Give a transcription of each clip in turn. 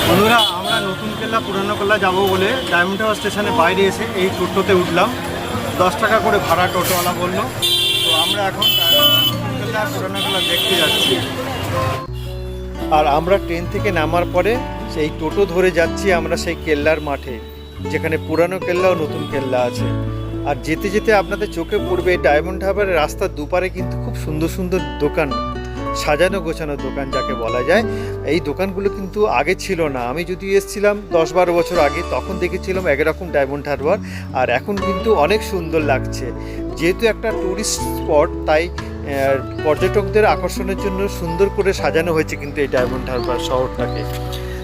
বন্ধুরা, আমরা নতুন কেল্লা পুরানো কেল্লা যাবো বলে ডায়মন্ড হারবার স্টেশনে বাইরে এসে এই টোটোতে উঠলাম। 10 টাকা করে ভাড়া টোটোওয়ালা বললো। তো আমরা এখন নতুন কেল্লা পুরানো কেল্লা দেখতে যাচ্ছি। আর আমরা ট্রেন থেকে নামার পরে সেই টোটো ধরে যাচ্ছি আমরা সেই কেল্লার মাঠে, যেখানে পুরানো কেল্লা ও নতুন কেল্লা আছে। আর যেতে যেতে আপনাদের চোখে পড়বে ডায়মন্ড হারবারের রাস্তার দুপারে কিন্তু খুব সুন্দর সুন্দর দোকান, সাজানো গোছানো দোকান যাকে বলা যায়। এই দোকানগুলো কিন্তু আগে ছিল না। আমি যদি এসেছিলাম 10-12 বছর আগে, তখন দেখেছিলাম একরকম ডায়মন্ড হারবার, আর এখন কিন্তু অনেক সুন্দর লাগছে। যেহেতু একটা ট্যুরিস্ট স্পট, তাই পর্যটকদের আকর্ষণের জন্য সুন্দর করে সাজানো হয়েছে কিন্তু এই ডায়মন্ড হারবার শহরটাকে।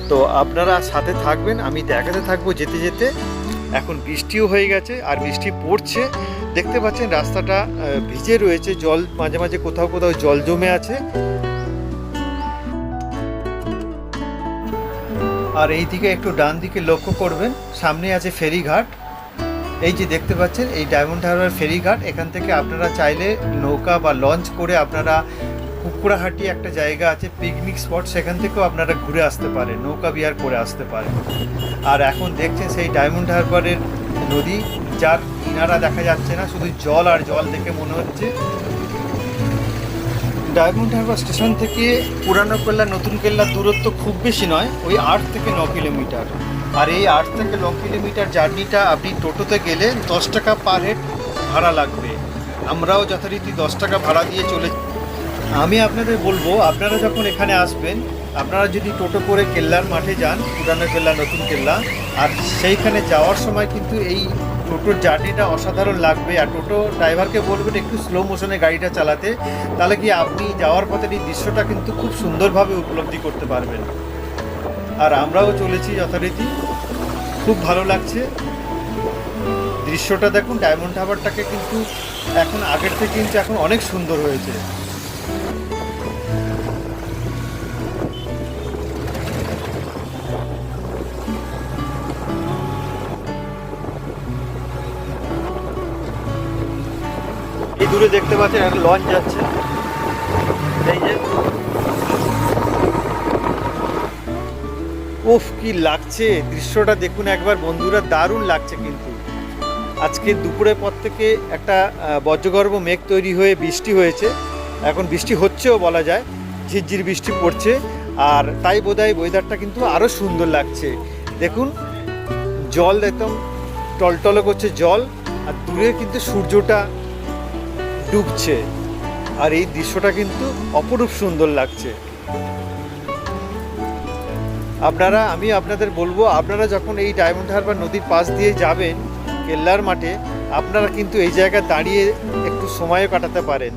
তো আপনারা সাথে থাকবেন, আমি দেখাতে থাকবো যেতে যেতে। এখন বৃষ্টিও হয়ে গেছে আর বৃষ্টি পড়ছে, দেখতে পাচ্ছেন রাস্তাটা ভিজে রয়েছে, জল মাঝে মাঝে কোথাও কোথাও জল জমে আছে। আর এই দিকে একটু ডান দিকে লক্ষ্য করবেন, সামনে আছে ফেরিঘাট। এই যে দেখতে পাচ্ছেন এই ডায়মন্ড হারবার ফেরিঘাট। এখান থেকে আপনারা চাইলে নৌকা বা লঞ্চ করে আপনারা কুকুরাহাটি একটা জায়গা আছে পিকনিক স্পট, সেখান থেকেও আপনারা ঘুরে আসতে পারেন, নৌকা বিহার করে আসতে পারেন। আর এখন দেখছেন সেই ডায়মন্ড হারবারের নদী, যার কিনারা দেখা যাচ্ছে না, শুধু জল আর জল দেখে মনে হচ্ছে। ডায়মন্ড হারবার স্টেশন থেকে পুরানো কেল্লা নতুন কেল্লার দূরত্ব খুব বেশি নয়, ওই 8 থেকে 9 কিলোমিটার। আর এই 8 থেকে 9 কিলোমিটার জার্নিটা আপনি টোটোতে গেলে 10 টাকা পার হেড ভাড়া লাগবে। আমরাও যথারীতি 10 টাকা ভাড়া দিয়ে চলে। আমি আপনাদের বলবো, আপনারা যখন এখানে আসবেন, আপনারা যদি টোটো করে কেল্লার মাঠে যান, পুরানো কেল্লা নতুন কেল্লা, আর সেইখানে যাওয়ার সময় কিন্তু এই টোটোর জার্নিটা অসাধারণ লাগবে। আর টোটো ড্রাইভারকে বলবেন একটু স্লো মোশনে গাড়িটা চালাতে, তাহলে কি আপনি যাওয়ার পথে এই দৃশ্যটা কিন্তু খুব সুন্দরভাবে উপলব্ধি করতে পারবেন। আর আমরাও চলেছি যথারীতি, খুব ভালো লাগছে দৃশ্যটা। দেখুন ডায়মন্ড হারবারটাকে কিন্তু এখন আগের থেকে কিন্তু এখন অনেক সুন্দর হয়েছে। এই দূরে দেখতে পাচ্ছেন একটা লঞ্চ যাচ্ছে, এই যে। উফ, কি লাগছে দৃশ্যটা দেখুন একবার বন্ধুরা, দারুণ লাগছে। কিন্তু আজকে দুপুরের পর থেকে একটা বজ্রগর্ভ মেঘ তৈরি হয়ে বৃষ্টি হয়েছে, এখন বৃষ্টি হচ্ছেও বলা যায়, ঝিরঝির বৃষ্টি পড়ছে। আর তাই বোধহয় ওয়েদারটা কিন্তু আরও সুন্দর লাগছে। দেখুন জল একদম টলটলে করছে জল, আর দূরে কিন্তু সূর্যটা ডুবছে, আর এই দৃশ্যটা কিন্তু অপরূপ সুন্দর লাগছে। আমি আপনাদের বলবো, আপনারা যখন এই ডায়মন্ড হারবার নদীর পাশ দিয়ে যাবেন কেল্লার মাঠে, আপনারা কিন্তু এই জায়গায় দাঁড়িয়ে একটু সময়ও কাটাতে পারেন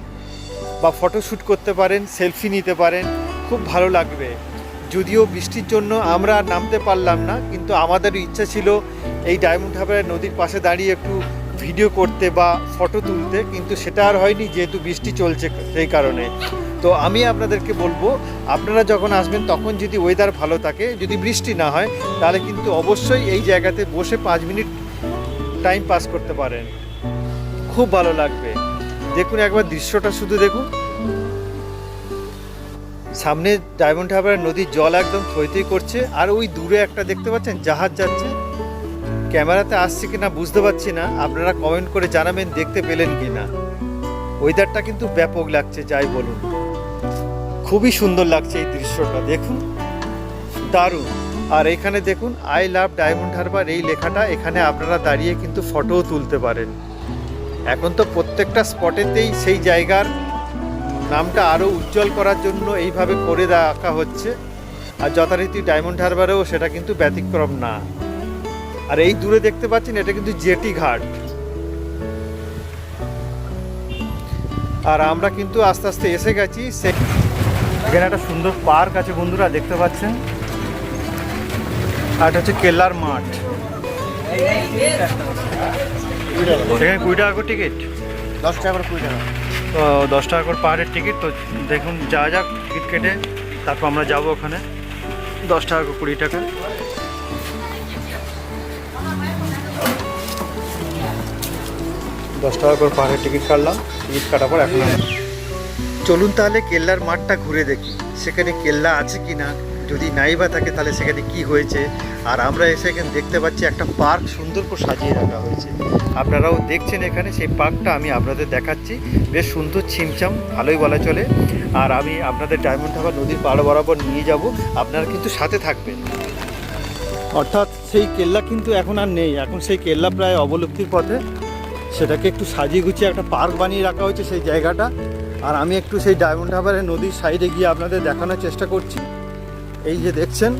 বা ফটোশ্যুট করতে পারেন, সেলফি নিতে পারেন, খুব ভালো লাগবে। যদিও বৃষ্টির জন্য আমরা নামতে পারলাম না, কিন্তু আমাদের ইচ্ছা ছিল এই ডায়মন্ড হারবার নদীর পাশে দাঁড়িয়ে একটু ভিডিও করতে বা ফটো তুলতে, কিন্তু সেটা আর হয়নি যেহেতু বৃষ্টি চলছে সেই কারণে। তো আমি আপনাদেরকে বলবো, আপনারা যখন আসবেন তখন যদি ওয়েদার ভালো থাকে, যদি বৃষ্টি না হয়, তাহলে কিন্তু অবশ্যই এই জায়গাতে বসে 5 মিনিট টাইম পাস করতে পারেন, খুব ভালো লাগবে। দেখুন একবার দৃশ্যটা শুধু দেখুন, সামনে ডায়মন্ড হারবার নদীর জল একদম থই থই করছে, আর ওই দূরে একটা দেখতে পাচ্ছেন জাহাজ যাচ্ছে। ক্যামেরাতে আসছে কিনা বুঝতে পারছি না, আপনারা কমেন্ট করে জানাবেন দেখতে পেলেন কিনা। ওয়েদারটা কিন্তু ব্যাপক লাগছে, যাই বলুন, খুবই সুন্দর লাগছে এই দৃশ্যটা, দেখুন দারুণ। আর এখানে দেখুন আই লাভ ডায়মন্ড হারবার এই লেখাটা, এখানে আপনারা দাঁড়িয়ে কিন্তু ফটোও তুলতে পারেন। এখন তো প্রত্যেকটা স্পটেতেই সেই জায়গার নামটা আরও উজ্জ্বল করার জন্য এইভাবে করে রাখা হচ্ছে, আর যথারীতি ডায়মন্ড হারবারেও সেটা কিন্তু ব্যতিক্রম না। আর এই দূরে দেখতে পাচ্ছেন এটা কিন্তু জেটি ঘাট। আর আমরা কিন্তু আস্তে আস্তে এসে গেছি। এখানে একটা সুন্দর পার্ক আছে বন্ধুরা, দেখতে পাচ্ছেন। আর এটা হচ্ছে কেল্লার মাঠ। সেখানে 20 টাকা করে টিকিট, 10 টাকা করে 20 টাকা। তো 10 টাকা করে পাহাড়ের টিকিট। তো দেখুন যা যাক টিকিট কেটে তারপর আমরা যাবো ওখানে। 10 টাকা করে 20 টাকা। 10 টাকা করে পাহাড়ের টিকিট কাটলাম। টিকিট কাটার পর এখন চলুন তাহলে কেল্লার মাঠটা ঘুরে দেখি, সেখানে কেল্লা আছে কি না, যদি নাই বা থাকে তাহলে সেখানে কি হয়েছে। আর আমরা এসে এখানে দেখতে পাচ্ছি একটা পার্ক সুন্দর করে সাজিয়ে রাখা হয়েছে। আপনারাও দেখছেন এখানে সেই পার্কটা আমি আপনাদের দেখাচ্ছি, বেশ সুন্দর ছিমছাম, ভালোই বলা চলে। আর আমি আপনাদের ডায়মন্ড হারবার নদীর পাড় বরাবর নিয়ে যাব, আপনারা কিন্তু সাথে থাকবেন। অর্থাৎ সেই কেল্লা কিন্তু এখন আর নেই, এখন সেই কেল্লা প্রায় অবলুপ্তির পথে। সেটাকে একটু সাজিয়ে গুছিয়ে একটা পার্ক বানিয়ে রাখা হয়েছে সেই জায়গাটা। আর আমি একটু সেই ডায়মন্ড হারবারের নদীর সাইডে গিয়ে আপনাদের দেখানোর চেষ্টা করছি। এই যে দেখছেন,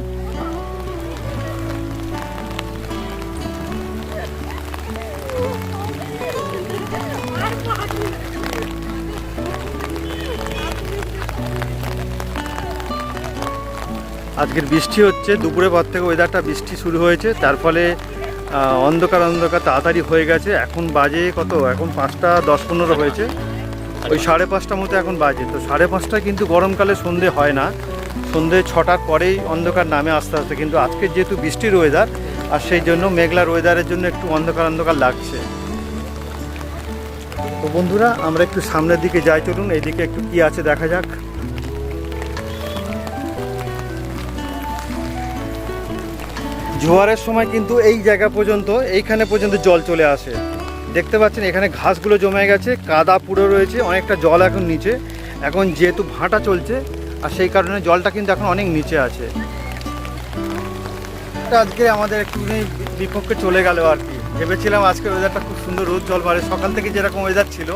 আজকের বৃষ্টি হচ্ছে, দুপুরের পর থেকে ওয়েদারটা বৃষ্টি শুরু হয়েছে, তার ফলে অন্ধকার অন্ধকার তাড়াতাড়ি হয়ে গেছে। এখন বাজে কত, এখন 5টা 10-15 হয়েছে, ওই 5:30 মতো এখন বাজে। তো 5:30 কিন্তু গরমকালে সন্ধে হয় না, সন্ধে 6টার পরেই অন্ধকার নামে আস্তে আস্তে। কিন্তু আজকে যেহেতু বৃষ্টির ওয়েদার, আর সেই জন্য মেঘলার ওয়েদারের জন্য একটু অন্ধকার অন্ধকার লাগছে। তো বন্ধুরা, আমরা একটু সামনের দিকে যাই, চলুন এইদিকে একটু কি আছে দেখা যাক। জোয়ারের সময় কিন্তু এই জায়গা পর্যন্ত, এইখানে পর্যন্ত জল চলে আসে। দেখতে পাচ্ছেন এখানে ঘাসগুলো জমে গেছে, কাদা পুরো রয়েছে, অনেকটা জল এখন নিচে। এখন যেহেতু ভাটা চলছে, আর সেই কারণে জলটা কিন্তু এখন অনেক নিচে আছে। আজকে আমাদের একটু বিপক্ষে চলে গেল আর কি। ভেবেছিলাম আজকে ওয়েদারটা খুব সুন্দর, রোদ ঝলমালে, সকাল থেকে যেরকম ওয়েদার ছিল,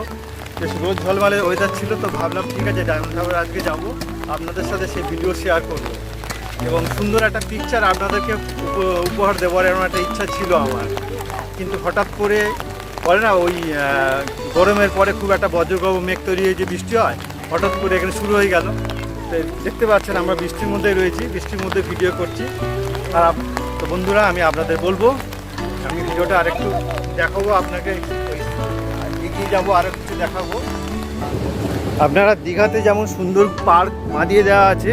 বেশ রোদ ঝলমালে ওয়েদার ছিল। তো ভাবলাম ঠিক আছে, ডায়মন্ড হারবার আজকে যাব, আপনাদের সাথে সেই ভিডিও শেয়ার করবো এবং সুন্দর একটা পিকচার আপনাদেরকে উপহার দেওয়ার এমন একটা ইচ্ছা ছিল আমার। কিন্তু হঠাৎ করে না, ওই গরমের পরে খুব একটা বজ্রগর্ভ মেঘ তৈরি হয়ে যে বৃষ্টি হয়, হঠাৎ করে এখানে শুরু হয়ে গেল। দেখতে পাচ্ছেন আমরা বৃষ্টির মধ্যেই রয়েছি, বৃষ্টির মধ্যে ভিডিও করছি। আর তো বন্ধুরা, আমি আপনাদের বলবো, আমি ভিডিওটা আরেকটু দেখাবো আপনাকে, এগিয়ে যাবো, আরও কিছু দেখাবো। আপনারা দীঘাতে যেমন সুন্দর পার্ক বাঁধিয়ে দেওয়া আছে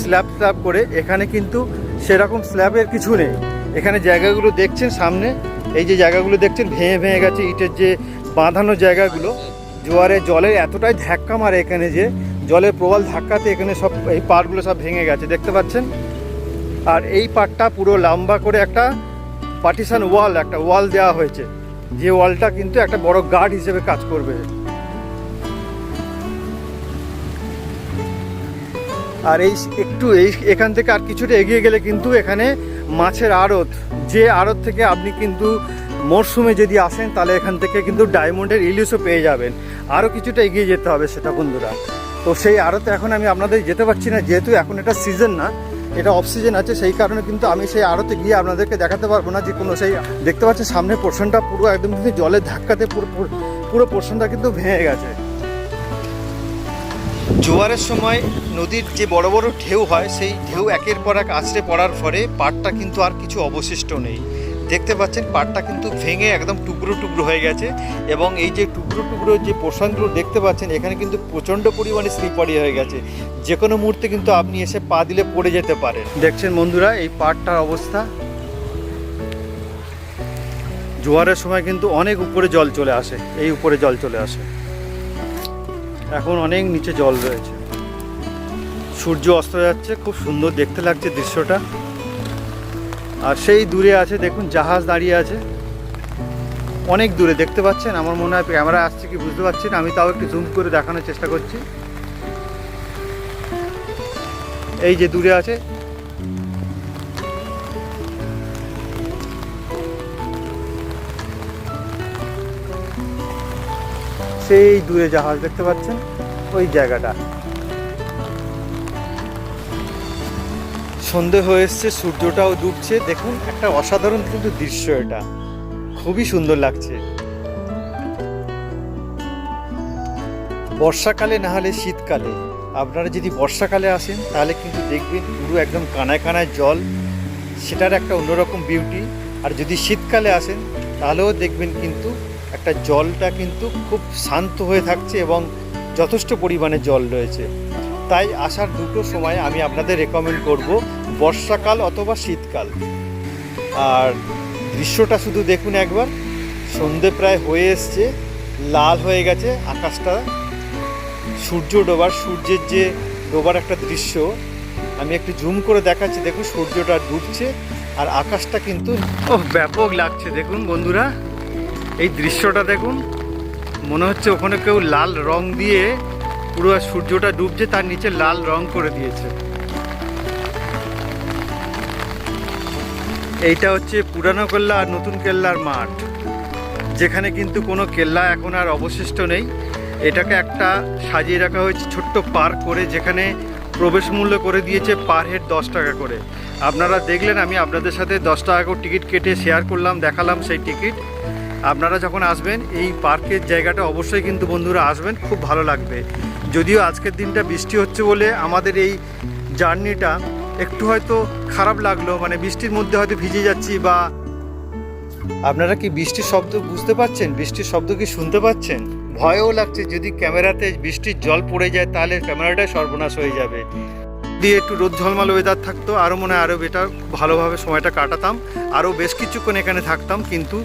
স্ল্যাব স্ল্যাব করে, এখানে কিন্তু সেরকম স্ল্যাবের কিছু নেই। এখানে জায়গাগুলো দেখছেন সামনে, এই যে জায়গাগুলো দেখছেন ভেঙে ভেঙে গেছে, ইটের যে বাঁধানো জায়গাগুলো, জোয়ারে জলের এতটাই ধাক্কা মারে এখানে, যে জলের প্রবল ধাক্কাতে এখানে সব এই পাড়গুলো সব ভেঙে গেছে, দেখতে পাচ্ছেন। আর এই পাড়টা পুরো লম্বা করে একটা পার্টিশন ওয়াল, একটা ওয়াল দেওয়া হয়েছে, যে ওয়ালটা কিন্তু একটা বড় গার্ড হিসেবে কাজ করবে। আর এখান থেকে আর কিছুটা এগিয়ে গেলে কিন্তু এখানে মাছের আড়ত, যে আড়ত থেকে আপনি কিন্তু মরশুমে যদি আসেন তাহলে এখান থেকে কিন্তু ডায়মন্ডের ইলিশও পেয়ে যাবেন। আরও কিছুটা এগিয়ে যেতে হবে সেটা বন্ধুরা। তো সেই আড়তে এখন আমি আপনাদের যেতে পারছি না, যেহেতু এখন এটা সিজন না, এটা অফ সিজন আছে, সেই কারণে কিন্তু আমি সেই আড়তে গিয়ে আপনাদেরকে দেখাতে পারবো না যে কোনো সেই। দেখতে পাচ্ছেন সামনের পোর্শনটা পুরো একদম কিন্তু জলের ধাক্কাতে পুরো পোর্শনটা কিন্তু ভেঙে গেছে। জোয়ারের সময় নদীর যে বড় বড় ঢেউ হয়, সেই ঢেউ একের পর এক আছড়ে পড়ার ফলে পাড়টা কিন্তু আর কিছু অবশিষ্ট নেই। দেখতে পাচ্ছেন পাড়টা কিন্তু ভেঙে একদম টুকরো টুকরো হয়ে গেছে, এবং এই যে টুকরো টুকরো যে পোর্শনগুলো দেখতে পাচ্ছেন, এখানে কিন্তু প্রচণ্ড পরিমাণে স্লিপারি হয়ে গেছে, যে কোনো মুহূর্তে কিন্তু আপনি এসে পা দিলে পড়ে যেতে পারেন। দেখছেন বন্ধুরা এই পাড়টার অবস্থা। জোয়ারের সময় কিন্তু অনেক উপরে জল চলে আসে, এই উপরে জল চলে আসে, এখন অনেক নিচে জল রয়েছে। সূর্য অস্ত যাচ্ছে, খুব সুন্দর দেখতে লাগছে দৃশ্যটা। আর সেই দূরে আছে দেখুন জাহাজ দাঁড়িয়ে আছে, অনেক দূরে দেখতে পাচ্ছেন। আমার মনে হয় ক্যামেরা আসছে কি বুঝতে পারছি না, আমি তাও একটু জুম করে দেখানোর চেষ্টা করছি। এই যে দূরে আছে, সেই দূরে জাহাজ দেখতে পাচ্ছেন, ওই জায়গাটা। সন্ধে হয়ে এসছে, সূর্যটাও ডুবছে, দেখুন একটা অসাধারণ কিন্তু দৃশ্য, এটা খুবই সুন্দর লাগছে। বর্ষাকালে না হলে শীতকালে, আপনারা যদি বর্ষাকালে আসেন তাহলে কিন্তু দেখবেন পুরো একদম কানায় কানায় জল, সেটার একটা অন্যরকম বিউটি। আর যদি শীতকালে আসেন তাহলেও দেখবেন কিন্তু একটা জলটা কিন্তু খুব শান্ত হয়ে থাকছে এবং যথেষ্ট পরিমাণে জল রয়েছে। তাই আসার দুটো সময় আমি আপনাদের রেকমেন্ড করব, বর্ষাকাল অথবা শীতকাল। আর দৃশ্যটা শুধু দেখুন একবার, সন্ধে প্রায় হয়ে এসছে, লাল হয়ে গেছে আকাশটা, সূর্যের যে ডোবার একটা দৃশ্য, আমি একটু জুম করে দেখাচ্ছি, দেখুন সূর্যটা ডুবছে আর আকাশটা কিন্তু ব্যাপক লাগছে। দেখুন বন্ধুরা, এই দৃশ্যটা দেখুন, মনে হচ্ছে ওখানে কেউ লাল রং দিয়ে পুরো সূর্যটা ডুবছে, তার নিচে লাল রং করে দিয়েছে। এইটা হচ্ছে পুরানো কেল্লা আর নতুন কেল্লার মাঠ, যেখানে কিন্তু কোনো কেল্লা এখন আর অবশিষ্ট নেই। এটাকে একটা সাজিয়ে রাখা হয়েছে ছোট্ট পার্ক করে, যেখানে প্রবেশ মূল্য করে দিয়েছে পার হেড 10 টাকা করে। আপনারা দেখলেন, আমি আপনাদের সাথে 10 টাকা করে টিকিট কেটে শেয়ার করলাম, দেখালাম সেই টিকিট। আপনারা যখন আসবেন এই পার্কের জায়গাটা অবশ্যই কিন্তু বন্ধুরা আসবেন, খুব ভালো লাগবে। যদিও আজকের দিনটা বৃষ্টি হচ্ছে বলে আমাদের এই জার্নিটা একটু হয়তো খারাপ লাগলো, মানে বৃষ্টির মধ্যে হয়তো ভিজে যাচ্ছি। বা আপনারা কি বৃষ্টির শব্দ বুঝতে পাচ্ছেন? বৃষ্টির শব্দ কি শুনতে পাচ্ছেন? ভয়ও লাগছে, যদি ক্যামেরাতে বৃষ্টির জল পড়ে যায় তাহলে ক্যামেরাটাই সর্বনাশ হয়ে যাবে। দিয়ে একটু রোদ ঝলমাল ওয়েদার থাকতো, আরও মনে হয় আরও বেটার, ভালোভাবে সময়টা কাটাতাম, আরও বেশ কিছুক্ষণ এখানে থাকতাম। কিন্তু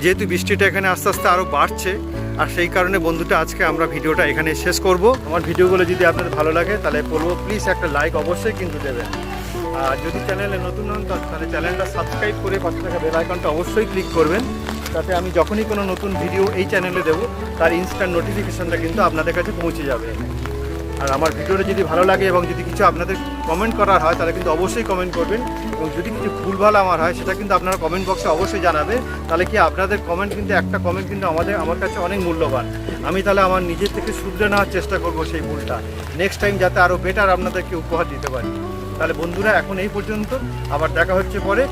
যেহেতু বৃষ্টিটা এখানে আস্তে আস্তে আরও বাড়ছে, আর সেই কারণে বন্ধুটা আজকে আমরা ভিডিওটা এখানে শেষ করব। আমার ভিডিওগুলো যদি আপনাদের ভালো লাগে তাহলে বলবো প্লিজ একটা লাইক অবশ্যই কিন্তু দেবেন। আর যদি চ্যানেলে নতুন হন তাহলে চ্যানেলটা সাবস্ক্রাইব করে পাশে থাকা বেল আইকনটা অবশ্যই ক্লিক করবেন, তাতে আমি যখনই কোনো নতুন ভিডিও এই চ্যানেলে দেবো তার ইনস্ট্যান্ট নোটিফিকেশানটা কিন্তু আপনাদের কাছে পৌঁছে যাবে। আর আমার ভিডিওটা যদি ভালো লাগে এবং যদি কিছু আপনাদের কমেন্ট করার হয় তাহলে কিন্তু অবশ্যই কমেন্ট করবেন, এবং যদি কিছু ভুলভাল আমার হয় সেটা কিন্তু আপনারা কমেন্ট বক্সে অবশ্যই জানাবে। তাহলে কি আপনাদের কমেন্ট কিন্তু, একটা কমেন্ট কিন্তু আমার কাছে অনেক মূল্যবান। আমি তাহলে আমার নিজের থেকে শুধরে নেওয়ার চেষ্টা করব সেই ভুলটা, নেক্সট টাইম যাতে আরও বেটার আপনাদেরকে উপহার দিতে পারি। তাহলে বন্ধুরা এখন এই পর্যন্ত, আবার দেখা হচ্ছে পরে।